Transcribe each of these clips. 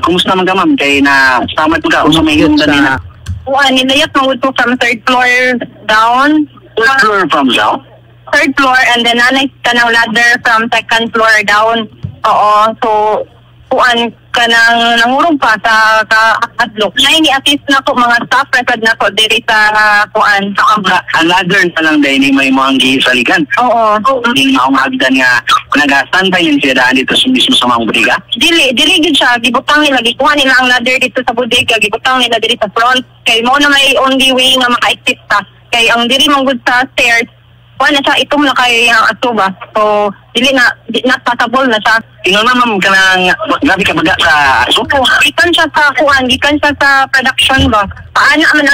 Kumusta man ka ma'am? Kay na samad mo ka o sa may yung na Nilayat mo to from third floor down. third floor from down? Third floor, and then nanay ka ng ladder from second floor down. Oo, so kuan ka nang nangurong pa sa adlok. Nay ni assist na ko mga staff record na ko diri sa kuan sa kabra. Ang ladder na lang dahil ni may mga gisalikan. Oo. Hindi na umagdan nga nag-standby yung siya daan dito mismo sa mga bodega. Dili gid siya, gibutang nila, gikuha nila ang ladder dito sa bodega, gibutang nila diri sa front. Kay mo na may only way nga maka-exit ta. Kay ang diri man gud sa stairs, kuha na siya itom na kay ang atuba. So dili na not possible na siya. Tingnan na ma'am ka nang gabi ka baga sa aso? Gikan siya sa kuan, gikan siya sa production ba. Paano man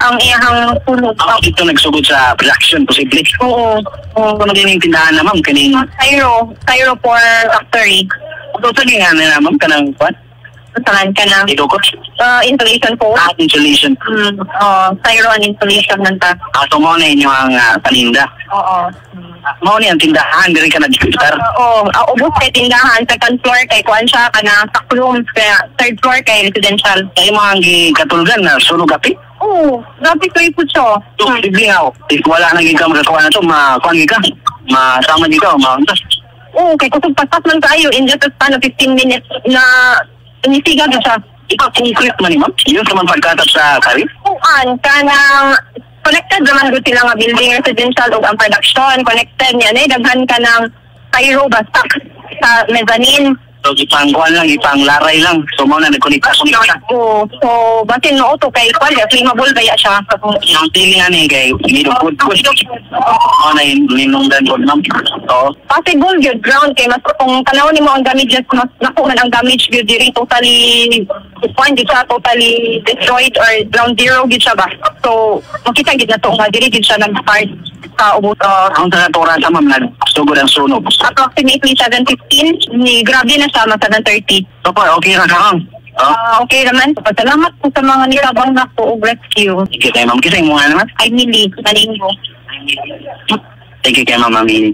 ang iyang puno. Ako dito nagsugod sa production posible. Oo. Kung din yung tindahan na ma'am kaning Styro for factory. Ito nga na ma'am ka nang what? Saan ka na? Idukot? Installation po. Insulation. Styro and installation nanta. So mo na inyo ang paninda. Oo. Mo na yung tindahan, diri ka nag-start. Oo, ubos kay tindahan, second floor kay kuan siya kana stock rooms, kaya third floor kay residential. Kaya mga katulgan na sunog kapi? Oo, grabe kayo po siya. So, iblingaw. If wala naging ka magkakuha na ito, makuhan ka. Masama di ka, mauntas. Oo, kay kusog paspas man kayo in just a span of 15 minutes na inisiga na siya. Ikaw, concrete man ma'am? Yun sa mga pagkatap sa karir? Kuan, kanang connected naman doon sila nga building residential o ang production, connected niya. Daghan ka ng styro basta sa mezzanine. So, ipangkuhan lang, ipanglaray lang. So, mo na nagkonekta sa mga. Oo, so basin no auto kay kuan, flammable kaya siya. Yung tilingan ni kay Midokod ko. O na yung linungdan ko ma'am. So, Possible yun, ground kay mas kung tanaw ni mo ang damages, mas nakuha ang damage yun diri totally kuan, di siya totally destroyed or ground zero gid siya ba. So makita gid na to nga diri gid siya nag-start sa ubos. ang tagatura sa ma'am, nagsugod ang sunog. Approximately 7:15, ni grabe na siya, 7:30. So, pa, okay na ka ma'am. Okay naman. Salamat po sa mga nilabang na po rescue. Thank you kay ma'am. Kisay mo nga naman. Ay, Mili, Malingo. Thank you kay ma'am Amini.